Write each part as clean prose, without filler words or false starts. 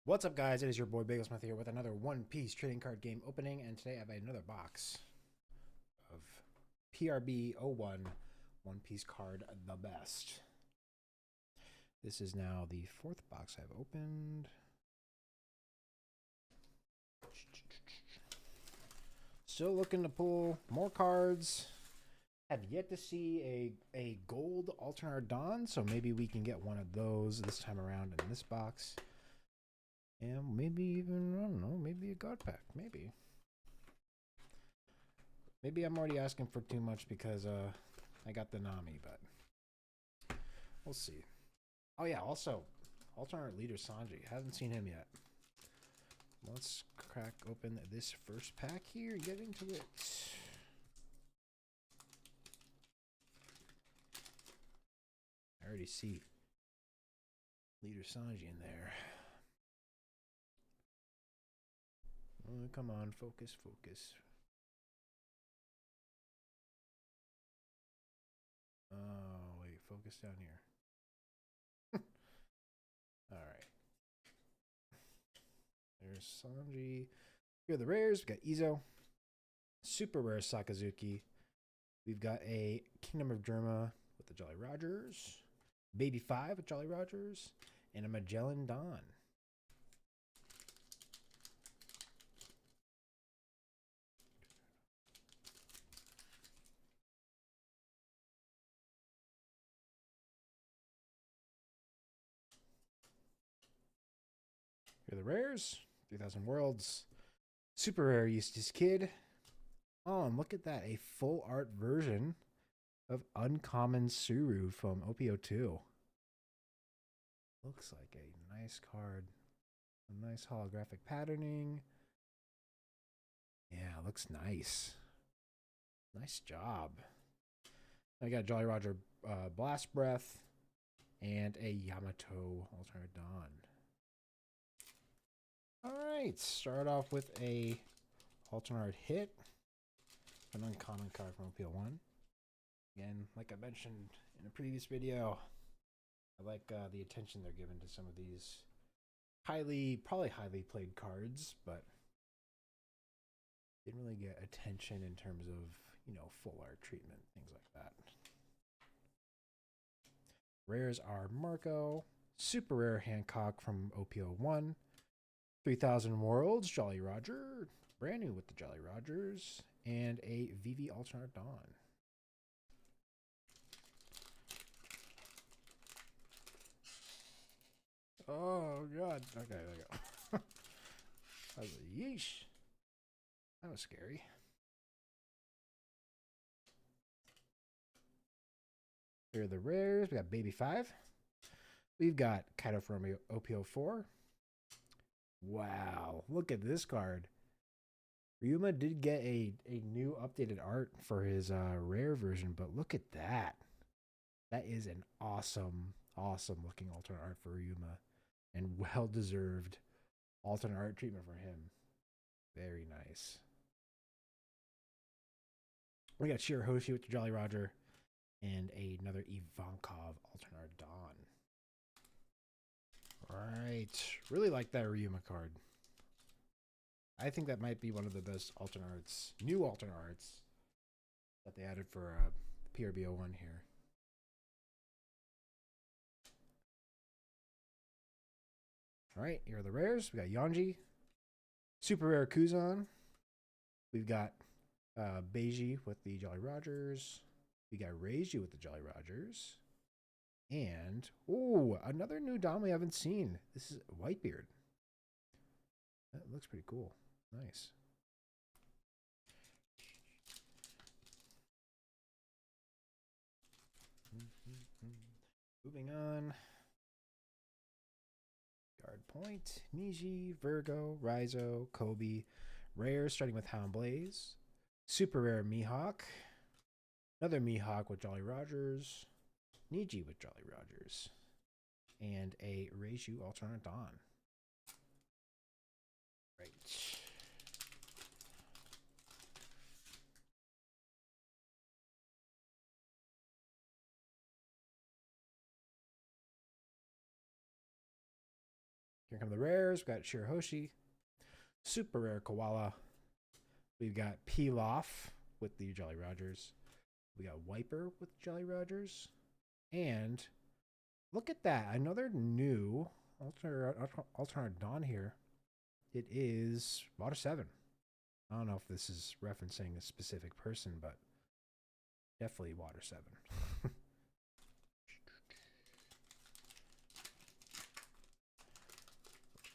What's up, guys? It is your boy Bagelsmith here with another One Piece trading card game opening, and today I have another box of PRB01 One Piece card, the best. This is now the fourth box I've opened. Still looking to pull more cards. Have yet to see a gold alternate Dawn, so maybe we can get one of those this time around in this box. And maybe even, I don't know, maybe a God Pack. Maybe. Maybe I'm already asking for too much because I got the Nami, but we'll see. Oh yeah, also, alternate leader Sanji. Haven't seen him yet. Let's crack open this first pack here and get into it. I already see leader Sanji in there. Oh, come on, focus, focus. Oh, wait, focus down here. Alright. There's Sanji. Here are the rares. We got Izo. Super rare Sakazuki. We've got a Kingdom of Derma with the Jolly Rogers. Baby 5 with Jolly Rogers. And a Magellan Dawn. Here are the rares. 3000 Worlds. Super rare Eustace Kid. Oh, and look at that. A full art version of Uncommon Suru from OPO2. Looks like a nice card. A nice holographic patterning. Yeah, looks nice. Nice job. I got Jolly Roger Blast Breath and a Yamato Alternate Dawn. Alright, start off with a alternate hit. An uncommon card from OPO1. Again, like I mentioned in a previous video, I like the attention they're given to some of these probably highly played cards, but didn't really get attention in terms of, you know, full art treatment, things like that. Rares are Marco, super rare Hancock from OPO1, 3000 Worlds, Jolly Roger, brand new with the Jolly Rogers, and a VV Alternate Dawn. Oh, God. Okay, there we go. That was a yeesh. That was scary. Here are the rares. We got Baby 5. We've got Kaido from OPO4. Wow, look at this card. Ryuma did get a new updated art for his rare version, but look at that. That is an awesome, awesome looking alternate art for Ryuma. And well-deserved alternate art treatment for him. Very nice. We got Shirahoshi with the Jolly Roger and another Ivankov alternate Dawn. Right. Really like that Ryuma card. I think that might be one of the best alternate arts, new alternate arts that they added for PRB01 here. All right, here are the rares. We got Yanji, super rare Kuzan. We've got Beiji with the Jolly Rogers. We got Reiji with the Jolly Rogers. And, oh, another new Dom we haven't seen. This is Whitebeard. That looks pretty cool. Nice. Moving on. Guard Point, Niji, Virgo, Raizo, Kobe. Rare, starting with Hound Blaze. Super rare Mihawk. Another Mihawk with Jolly Rogers. Niji with Jolly Rogers. And a Reiju Alternate Dawn. Right. come the rares. We've got Shirahoshi, super rare Koala. We've got Pilaf with the Jolly Rogers. We got Wiper with Jolly Rogers. And look at that. Another new alternate Dawn here. It is Water 7. I don't know if this is referencing a specific person, but definitely Water 7.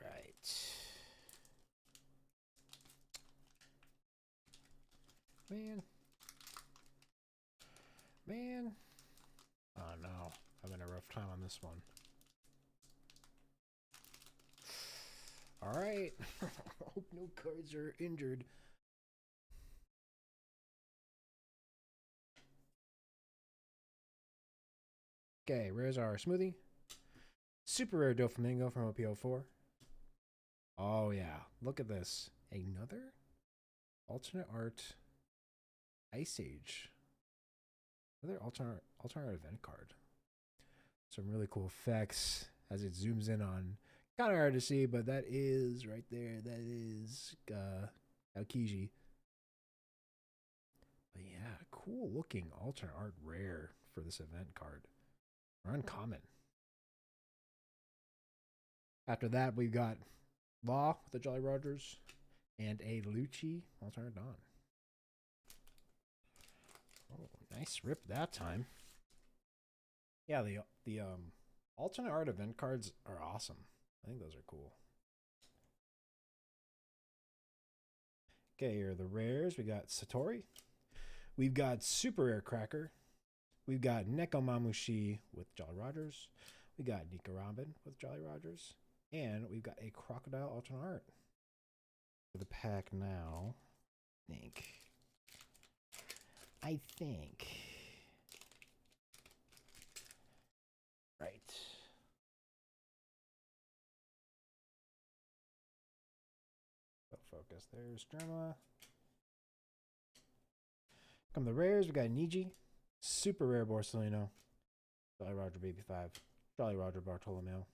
Right. Man. Oh no, I'm having a rough time on this one. All right. Hope no cards are injured. Okay, rares are Smoothie. Super rare Doflamingo from OPO4. Oh yeah, look at this. Another alternate art Ice Age. Another alternate event card. Some really cool effects as it zooms in on. Kind of hard to see, but that is right there. That is Aokiji. But yeah, cool looking alternate art rare for this event card. Or uncommon. After that, we've got Law with the Jolly Rogers and a Lucci alternate Dawn. Oh, nice rip that time. Yeah, the alternate art event cards are awesome. I think those are cool. Okay, here are the rares. We got Satori. We've got Super Rare Cracker. We've got Nekomamushi with Jolly Rogers. We got Nika Robin with Jolly Rogers. And we've got a Crocodile alternate art. For the pack now, I think. Right. Focus. There's Germa. Come the rares. We got Niji, super rare Borsellino, Jolly Roger Baby 5, Jolly Roger Bartolomeo,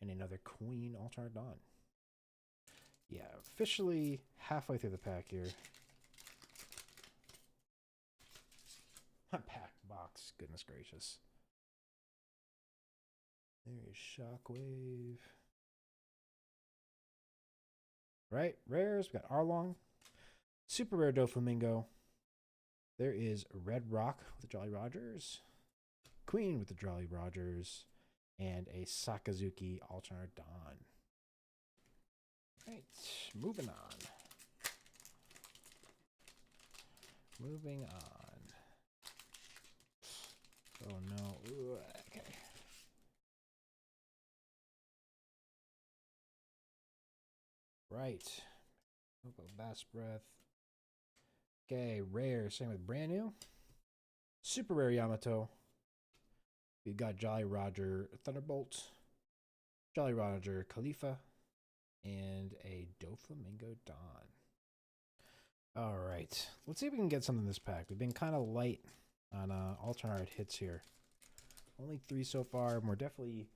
and another Queen alternate Dawn. Yeah, officially halfway through the pack here. Pack box. Goodness gracious. There is Shockwave. Right, rares. We got Arlong, super rare Doflamingo. There is Red Rock with the Jolly Rogers, Queen with the Jolly Rogers, and a Sakazuki alternate Dawn. Right, moving on. Oh no. Ooh, okay. Right. Bass Breath. Okay, rare. Same with brand new. Super rare Yamato. We've got Jolly Roger Thunderbolt, Jolly Roger Khalifa, and a Doflamingo Dawn. All right. Let's see if we can get something in this pack. We've been kind of light on alternate hits here. Only 3 so far, and we're definitely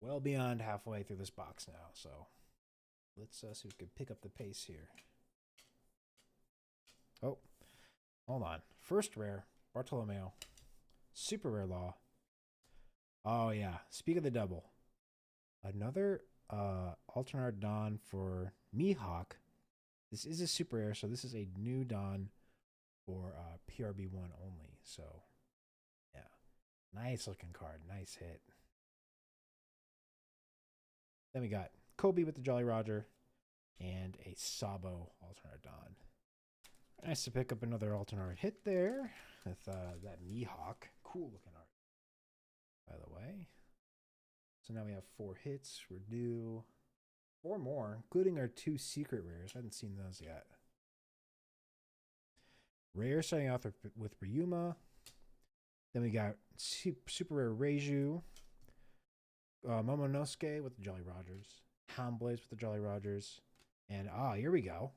well beyond halfway through this box now. So let's see if we can pick up the pace here. Oh, hold on. First rare, Bartolomeo. Super rare Law. Oh, yeah. Speak of the double. Another alternate Dawn for Mihawk. This is a super rare, so this is a new Dawn for PRB01 only. So, yeah. Nice looking card. Nice hit. Then we got Kobe with the Jolly Roger and a Sabo alternate Dawn. Nice to pick up another alternate hit there with that Mihawk. Cool looking art, by the way. So now we have 4 hits. We're due 4 more, including our 2 secret rares. I haven't seen those yet. Rare starting off with Ryuma. Then we got super rare Reiju. Momonosuke with the Jolly Rogers. Houndblaze with the Jolly Rogers. And here we go.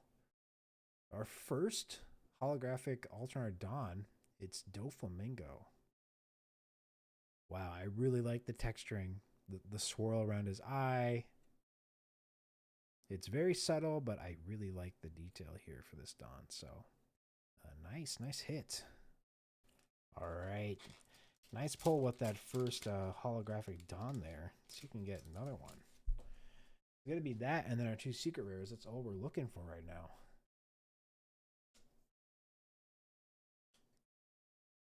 Our first holographic alternate Dawn. It's Doflamingo. Wow, I really like the texturing. The swirl around his eye. It's very subtle, but I really like the detail here for this Dawn. So, nice hit. All right. Nice pull with that first holographic Dawn there. Let's see if we can get another one. It's going to be that and then our 2 secret rares. That's all we're looking for right now.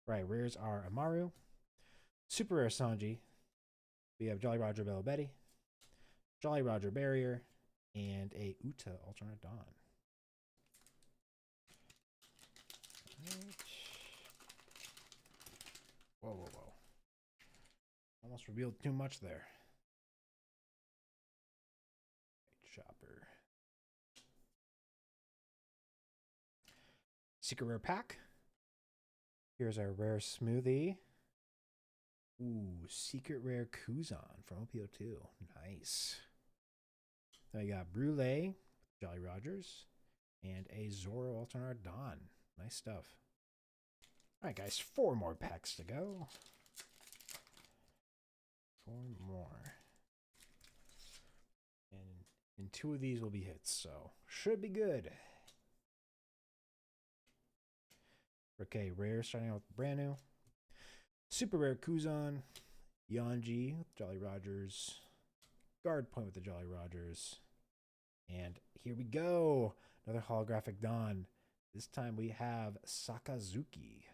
Right, rares are Amaru, Super Rare Sanji. We have Jolly Roger Bell Betty, Jolly Roger Barrier, and a Uta Alternate Dawn. Right. Whoa. Almost revealed too much there. Chopper. Secret Rare Pack. Here's our Rare Smoothie. Ooh, Secret Rare Kuzan from OPO2. Nice. Then we got Brulee, Jolly Rogers, and a Zoro Alternate Dawn. Nice stuff. All right, guys, 4 more packs to go. 4 more. And 2 of these will be hits, so should be good. Okay, rare, starting out with brand new. Super Rare Kuzan, Yanji with Jolly Rogers, Guard Point with the Jolly Rogers, and here we go. Another holographic Dawn. This time we have Sakazuki.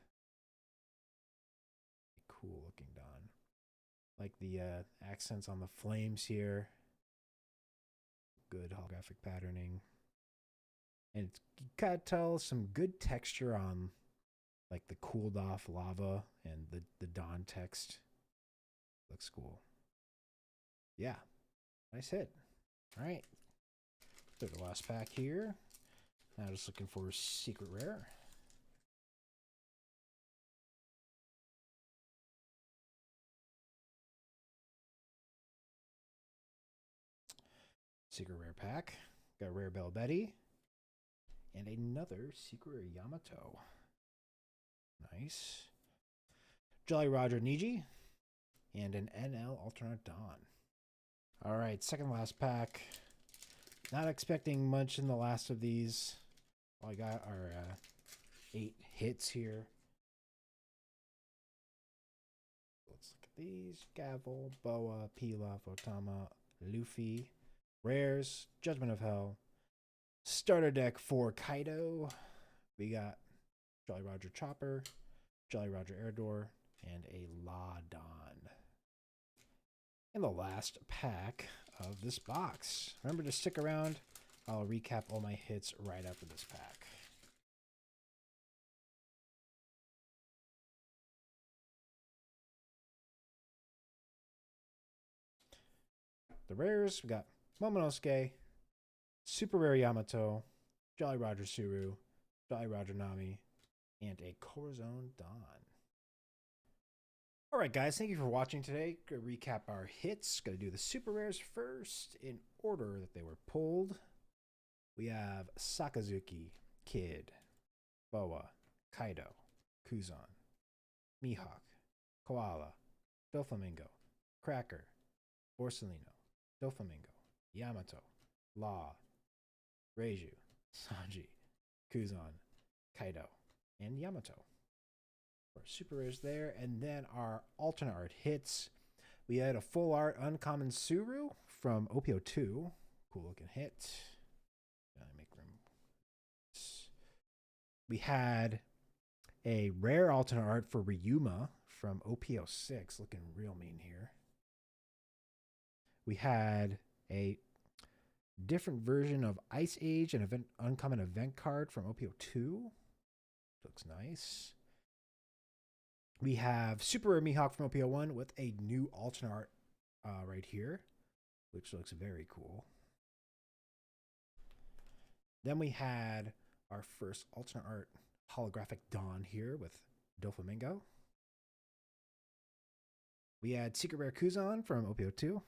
Cool looking Dawn. Like the accents on the flames here. Good holographic patterning. And you gotta tell some good texture on like the cooled off lava and the Dawn text. Looks cool. Yeah. Nice hit. All right. So the last pack here. Now just looking for secret rare. Secret rare pack. Got rare Bell Betty. And another secret rare Yamato. Nice. Jolly Roger Niji. And an NL Alternate Dawn. All right, second last pack. Not expecting much in the last of these. All I got are 8 hits here. Let's look at these. Gavel, Boa, Pilaf, Otama, Luffy. Rares, Judgment of Hell. Starter deck for Kaido. We got Jolly Roger Chopper, Jolly Roger Erdor, and a La Don. And the last pack of this box. Remember to stick around. I'll recap all my hits right after this pack. The rares, we got Momonosuke, Super Rare Yamato, Jolly Roger Suru, Jolly Roger Nami, and a Corazon Dawn. All right, guys, thank you for watching today. Gonna recap our hits. Gonna do the super rares first in order that they were pulled. We have Sakazuki, Kid, Boa, Kaido, Kuzan, Mihawk, Koala, Doflamingo, Cracker, Borsalino, Doflamingo, Yamato, Law, Reiju, Sanji, Kuzan, Kaido, and Yamato. Our super rares there, and then our alternate art hits. We had a full art uncommon Suru from OPO2. Cool looking hit. Make room. We had a rare alternate art for Ryuma from OPO6, looking real mean here. We had a different version of Ice Age, an uncommon event card from OPO2. Looks nice. We have Super Rare Mihawk from OPO1 with a new alternate art right here, which looks very cool. Then we had our first alternate art holographic Dawn here with Doflamingo. We had Secret Rare Kuzan from OPO2.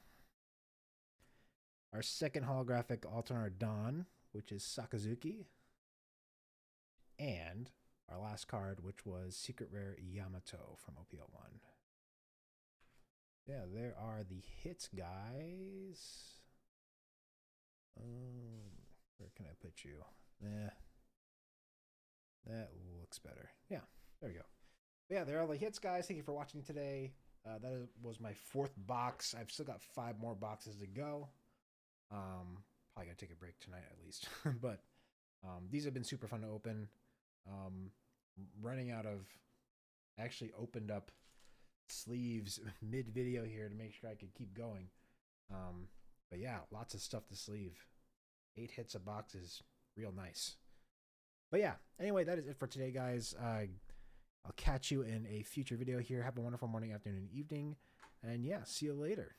Our second holographic alternate art Dawn, which is Sakazuki. And our last card, which was Secret Rare Yamato from OPO1. Yeah, there are the hits, guys. put you. That looks better. Yeah, there we go. But yeah, there are the hits, guys. Thank you for watching today. Was my 4th box. I've still got 5 more boxes to go. Probably gonna take a break tonight at least. But these have been super fun to open. Running out of... I actually opened up sleeves mid-video here to make sure I could keep going. But yeah, lots of stuff to sleeve. 8 hits a box is real nice. But yeah, anyway, that is it for today, guys. I'll catch you in a future video here. Have a wonderful morning, afternoon, and evening. And yeah, see you later.